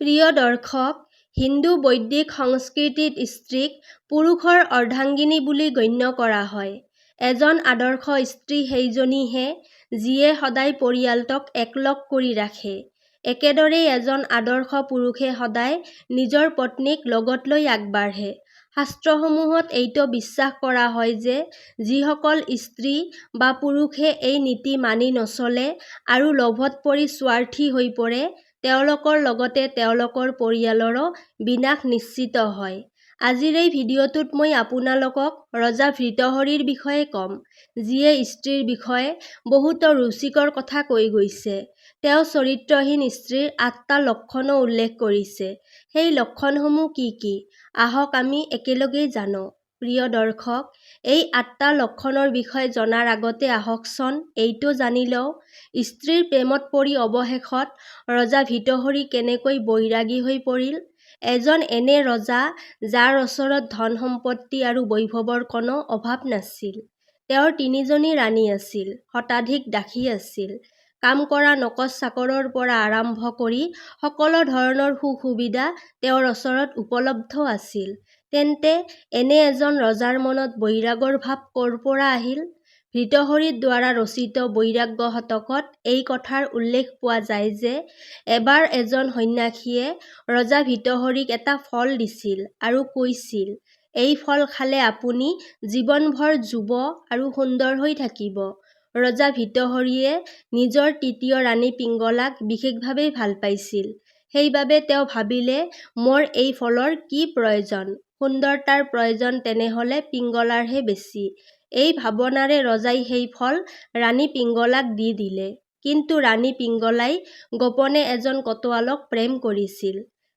প্ৰিয় দৰ্শক, হিন্দু বৈদিক সংস্কৃতিত স্ত্ৰীক পুৰুষৰ অৰ্ধাংগিনী বুলি গণ্য কৰা হয়। এজন আদৰ্শ স্ত্ৰী সেইজনীহে যিয়ে সদায় পৰিয়ালটোক একলগ কৰি ৰাখে। একেদৰেই এজন আদৰ্শ পুৰুষে সদায় নিজৰ পত্নীক লগত লৈ আগবাঢ়ে। শাস্ত্ৰসমূহত এইটো বিশ্বাস কৰা হয় যে যিসকল স্ত্ৰী বা পুৰুষে এই নীতি মানি নচলে আৰু লোভত পৰি স্বাৰ্থী হৈ পৰে, তেওঁলোকৰ লগতে তেওঁলোকৰ পৰিয়ালৰো বিনাশ নিশ্চিত হয়। আজিৰ এই ভিডিঅ'টোত মই আপোনালোকক ৰজা ভৃতহৰিৰ বিষয়ে ক'ম, যিয়ে স্ত্ৰীৰ বিষয়ে বহুতো ৰুচিকৰ কথা কৈ গৈছে। তেওঁ চৰিত্ৰহীন স্ত্ৰীৰ ৮টা লক্ষণো উল্লেখ কৰিছে। সেই লক্ষণসমূহ কি কি? আহক আমি একেলগেই জানো। প্ৰিয় দৰ্শক, এই ৮টা লক্ষণৰ বিষয়ে জনাৰ আগতে আহকচোন এইটো জানি লওঁ, স্ত্ৰীৰ প্ৰেমত পৰি অৱশেষত ৰজা ভৃতহৰি কেনেকৈ বৈৰাগী হৈ পৰিল। এজন এনে ৰজা যাৰ ওচৰত ধন সম্পত্তি আৰু বৈভৱৰ কোনো অভাৱ নাছিল। তেওঁৰ ৩জনী ৰাণী আছিল, শতাধিক দাসী আছিল। কাম কৰা নকচ চাকৰৰ পৰা আৰম্ভ কৰি সকলো ধৰণৰ সুখ-সুবিধা তেওঁৰ ওচৰত উপলব্ধ আছিল। তেন্তে এনে এজন ৰজাৰ মনত বৈৰাগৰ ভাৱ ক'ৰ পৰা আহিল? ভৃতহৰিৰ দ্বাৰা ৰচিত বৈৰাগ্য শতকত এই কথাৰ উল্লেখ পোৱা যায় যে এবাৰ এজন সন্ন্যাসীয়ে ৰজা ভৃতহৰিক এটা ফল দিছিল আৰু কৈছিল, এই ফল খালে আপুনি জীৱনভৰ যুৱ আৰু সুন্দৰ হৈ থাকিব। ৰজা ভৃতহৰিয়ে নিজৰ ৩য় ৰাণী পিংগলাক বিশেষভাৱে ভাল পাইছিল। সেইবাবে তেওঁ ভাবিলে, মোৰ এই ফলৰ কি প্ৰয়োজন? সুন্দৰতাৰ প্ৰয়োজন তেনেহ'লে পিংগলাৰহে বেছি। এই ভাৱনাৰে ৰজাই সেই ফল ৰাণী পিংগলাক দি দিলে। কিন্তু ৰাণী পিংগলাই গোপনে এজন কটোৱালক প্ৰেম কৰিছিল।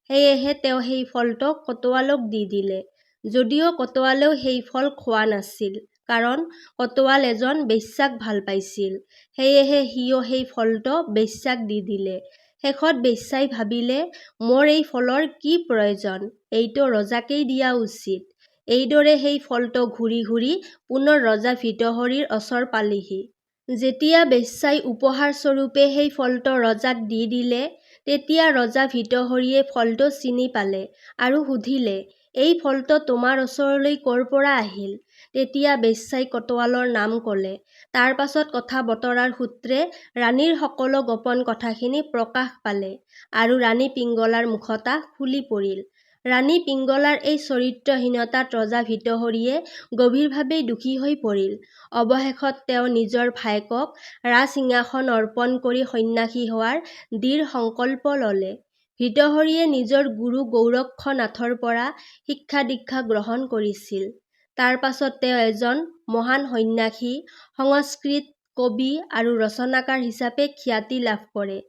সেয়েহে তেওঁ সেই ফলটো কটোৱালক দি দিলে। যদিও কটোৱালেও সেই ফল খোৱা নাছিল, কাৰণ কটোৱাল এজন বেশ্যাক ভাল পাইছিল। সেয়েহে সিও সেই ফলটো বেশ্যাক দি দিলে। শেষত বেশ্যাই ভাবিলে, মোৰ এই ফলৰ কি প্ৰয়োজন? এইটো ৰজাকেই দিয়া উচিত। এইদৰে সেই ফলটো ঘূৰি ঘূৰি পুনৰ ৰজা ভৃতহৰিৰ ওচৰ পালেহি। যেতিয়া বেশ্যাই উপহাৰ স্বৰূপে সেই ফলটো ৰজাক দি দিলে, তেতিয়া ৰজা ভৃতহৰিয়ে ফলটো চিনি পালে আৰু সুধিলে, এই ফলটো তোমাৰ ওচৰলৈ ক'ৰ পৰা আহিল? তেতিয়া বেশ্যাই কটোৱালৰ নাম ক'লে। তাৰ পাছত কথা-বতৰাৰ সূত্ৰে ৰাণীৰ সকলো গোপন কথাখিনি প্ৰকাশ পালে আৰু ৰাণী পিংগলাৰ মুখতা খুলি পৰিল। ৰাণী পিংগলাৰ এই চৰিত্ৰহীনতাত ৰজা ভৃতহৰিয়ে গভীৰভাৱে দুখী হৈ পৰিল। অৱশেষত তেওঁ নিজৰ ভায়েকক ৰাজসিংহাসন অৰ্পণ কৰি সন্ন্যাসী হোৱাৰ দৃঢ় সংকল্প ল'লে। ভৃতহৰিয়ে নিজৰ গুৰু গোৰক্ষনাথৰ পৰা শিক্ষা-দীক্ষা গ্ৰহণ কৰিছিল। তাৰ পাছত তেওঁ এজন মহান সন্ন্যাসী, সংস্কৃত কবি আৰু ৰচনাকাৰ হিচাপে খ্যাতি লাভ কৰে।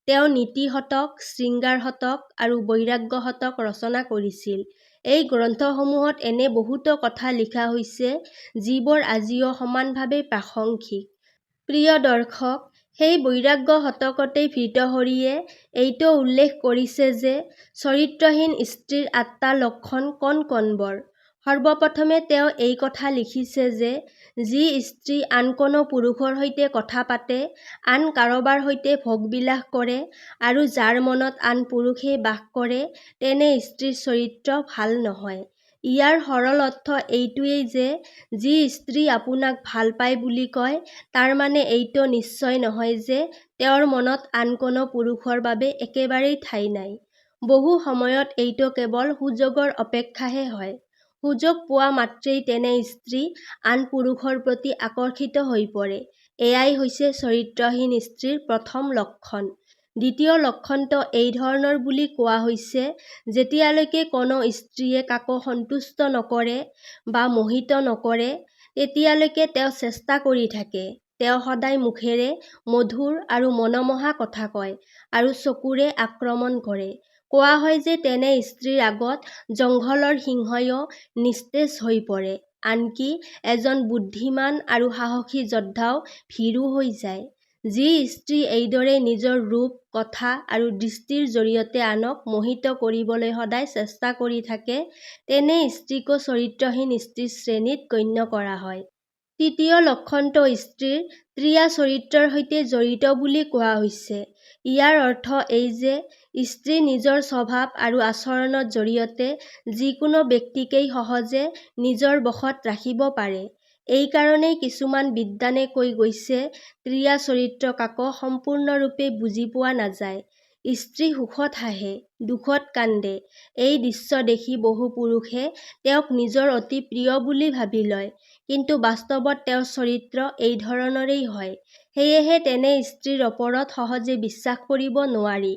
তেওঁ নীতি শতক, শৃংগাৰ শতক আৰু বৈৰাগ্য শতক ৰচনা কৰিছিল। এই গ্ৰন্থসমূহত এনে বহুতো কথা লিখা হৈছে যিবোৰ আজিও সমানভাৱে প্ৰাসংগিক। প্ৰিয় দৰ্শক, সেই বৈৰাগ্য শতকতেই ভৃতহৰিয়ে এইটো উল্লেখ কৰিছে যে চৰিত্ৰহীন স্ত্ৰীৰ ৮টা লক্ষণ কোন কোনবোৰ? সৰ্বপ্ৰথমে তেওঁ এই কথা লিখিছে যে যি স্ত্ৰী আন কোনো পুৰুষৰ সৈতে কথা পাতে, আন কাৰোবাৰ সৈতে ভোগ-বিলাস কৰে আৰু যাৰ মনত আন পুৰুষে বাস কৰে, তেনে স্ত্ৰীৰ চৰিত্ৰ ভাল নহয়। ইয়াৰ সৰল অৰ্থ এইটোৱেই যে যি স্ত্ৰী আপোনাক ভাল পায় বুলি কয়, তাৰ মানে এইটো নিশ্চয় নহয় যে তেওঁৰ মনত আন কোনো পুৰুষৰ বাবে একেবাৰেই ঠাই নাই। বহু সময়ত এইটো কেৱল সুযোগৰ অপেক্ষাহে হয়। সুযোগ পোৱা মাত্ৰেই তেনে স্ত্ৰী আন পুৰুষৰ প্ৰতি আকৰ্ষিত হৈ পৰে। এয়াই হৈছে চৰিত্ৰহীন স্ত্ৰীৰ প্ৰথম লক্ষণ। দ্বিতীয় লক্ষণটো এই ধৰণৰ বুলি কোৱা হৈছে, যেতিয়ালৈকে কোনো স্ত্ৰীয়ে কাকো সন্তুষ্ট নকৰে বা মোহিত নকৰে, তেতিয়ালৈকে তেওঁ চেষ্টা কৰি থাকে। তেওঁ সদায় মুখেৰে মধুৰ আৰু মনোমোহা কথা কয় আৰু চকুৰে আক্ৰমণ কৰে। কোৱা হয় যে তেনে স্ত্ৰীৰ আগত জংঘলৰ সিংহও নিস্তেজ হৈ পৰে, আনকি এজন বুদ্ধিমান আৰু সাহসী যোদ্ধাও ভীৰু হৈ যায়। যি স্ত্ৰী এইদৰে নিজৰ ৰূপ, কথা আৰু দৃষ্টিৰ জৰিয়তে আনক মোহিত কৰিবলৈ সদায় চেষ্টা কৰি থাকে, তেনে স্ত্ৰীকো চৰিত্ৰহীন স্ত্ৰীৰ শ্ৰেণীত গণ্য কৰা হয়। তৃতীয় লক্ষণটো স্ত্ৰীৰ ত্ৰিয়া চৰিত্ৰৰ সৈতে জড়িত বুলি কোৱা হৈছে। ইয়াৰ অৰ্থ এই যে স্ত্ৰী নিজৰ স্বভাৱ আৰু আচৰণৰ জৰিয়তে যিকোনো ব্যক্তিকেই সহজে নিজৰ বশত ৰাখিব পাৰে। এই কাৰণেই কিছুমান বিদ্বানে কৈ গৈছে, ক্ৰিয়া চৰিত্ৰ কাকো সম্পূৰ্ণৰূপে বুজি পোৱা নাযায়। স্ত্ৰী সুখত হাঁহে, দুখত কান্দে। এই দৃশ্য দেখি বহু পুৰুষে তেওঁক নিজৰ অতি প্ৰিয় বুলি ভাবি লয়। কিন্তু বাস্তৱত তেওঁৰ চৰিত্ৰ এই ধৰণৰেই হয়। সেয়েহে তেনে স্ত্ৰীৰ ওপৰত সহজে বিশ্বাস কৰিব নোৱাৰি।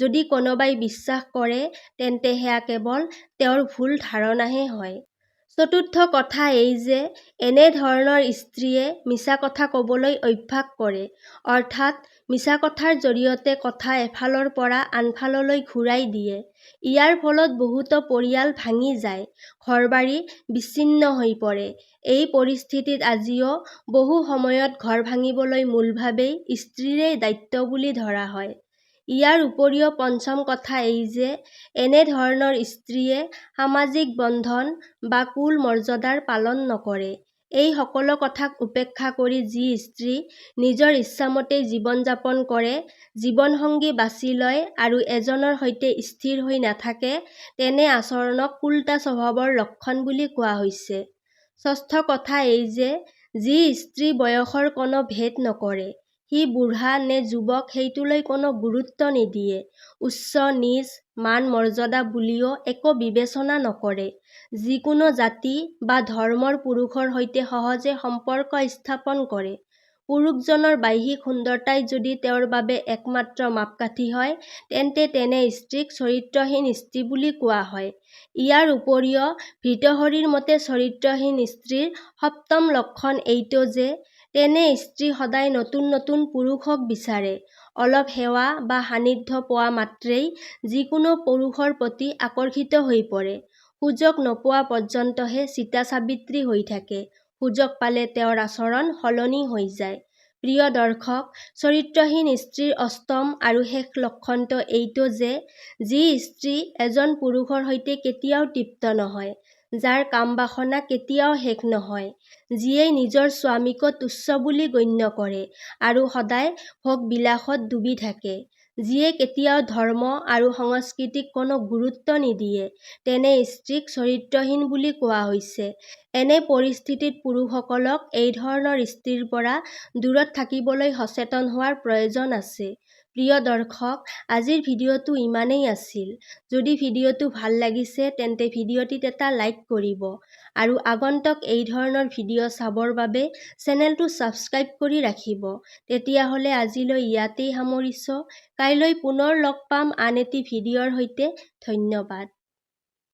যদি কোনোবাই বিশ্বাস কৰে, তেন্তে সেয়া কেৱল তেওঁৰ ভুল ধাৰণাহে হয়। চতুৰ্থ কথা এই যে এনে ধৰণৰ স্ত্ৰীয়ে মিছা কথা ক'বলৈ অভ্যাস কৰে, অৰ্থাৎ মিছা কথাৰ জৰিয়তে কথা এফালৰ পৰা আনফাললৈ ঘূৰাই দিয়ে। ইয়াৰ ফলত বহুতো পৰিয়াল ভাঙি যায়, ঘৰবাৰী বিচ্ছিন্ন হৈ পৰে। এই পৰিস্থিতিত আজিও বহু সময়ত ঘৰ ভাঙিবলৈ মূলভাৱেই স্ত্ৰীৰেই দায়িত্ব বুলি ধৰা হয়। ইয়াৰ উপৰিও পঞ্চম কথা এই যে এনে ধৰণৰ স্ত্ৰীয়ে সামাজিক বন্ধন বা কুল মৰ্যাদাৰ পালন নকৰে। এই সকলো কথাক উপেক্ষা কৰি যি স্ত্ৰী নিজৰ ইচ্ছামতে জীৱন যাপন কৰে, জীৱনসংগী বাছি লয় আৰু এজনৰ সৈতে স্থিৰ হৈ নাথাকে, তেনে আচৰণক কুলটা স্বভাৱৰ লক্ষণ বুলি কোৱা হৈছে। ষষ্ঠ কথা এই যে যি স্ত্ৰী বয়সৰ কোনো ভেদ নকৰে, সি বুঢ়া নে যুৱক সেইটোলৈ কোনো গুৰুত্ব নিদিয়ে, উচ্চ নীচ মান মৰ্যাদা বুলিও একো বিবেচনা নকৰে, যিকোনো জাতি বা ধৰ্মৰ পুৰুষৰ সৈতে সহজে সম্পৰ্ক স্থাপন কৰে। পুৰুষজনৰ বাহ্যিক সুন্দৰতাই যদি তেওঁৰ বাবে একমাত্ৰ মাপকাঠি হয়, তেন্তে তেনে স্ত্ৰীক চৰিত্ৰহীন স্ত্ৰী বুলি কোৱা হয়। ইয়াৰ উপৰিও ভৃতহৰিৰ মতে চৰিত্ৰহীন স্ত্ৰীৰ সপ্তম লক্ষণ এইটো যে তেনে স্ত্ৰী সদায় নতুন নতুন পুৰুষক বিচাৰে। অলপ সেৱা বা সান্নিধ্য পোৱা মাত্ৰেই যিকোনো পুৰুষৰ প্ৰতি আকৰ্ষিত হৈ পৰে। সুযোগ নোপোৱা পৰ্যন্তহে চিতা-চাবিত্ৰী হৈ থাকে, সুযোগ পালে তেওঁৰ আচৰণ সলনি হৈ যায়। প্ৰিয় দৰ্শক, চৰিত্ৰহীন স্ত্ৰীৰ অষ্টম আৰু শেষ লক্ষণটো এইটো যে যি স্ত্ৰী এজন পুৰুষৰ সৈতে কেতিয়াও তৃপ্ত নহয়, যাৰ কাম-বাসনা কেতিয়াও শেষ নহয়, যিয়ে নিজৰ স্বামীকো তুচ্ছ বুলি গণ্য কৰে আৰু সদায় ভোগ-বিলাসত ডুবি থাকে, যিয়ে কেতিয়াও ধৰ্ম আৰু সংস্কৃতিক কোনো গুৰুত্ব নিদিয়ে, তেনে স্ত্ৰীক চৰিত্ৰহীন বুলি কোৱা হৈছে। এনে পৰিস্থিতিত পুৰুষসকলক এই ধৰণৰ স্ত্ৰীৰ পৰা দূৰত থাকিবলৈ সচেতন হোৱাৰ প্ৰয়োজন আছে। প্ৰিয় দৰ্শক, আজিৰ ভিডিঅ'টো ইমানেই আছিল। যদি ভিডিঅ'টো ভাল লাগিছে তেন্তে ভিডিঅ'টিত এটা লাইক কৰিব আৰু আগন্তুক এই ধৰণৰ ভিডিঅ' চাবৰ বাবে চেনেলটো ছাবস্ক্ৰাইব কৰি ৰাখিব। তেতিয়াহ'লে আজিলৈ ইয়াতেই সামৰিছোঁ। কাইলৈ পুনৰ লগ পাম আন এটি ভিডিঅ'ৰ সৈতে। ধন্যবাদ।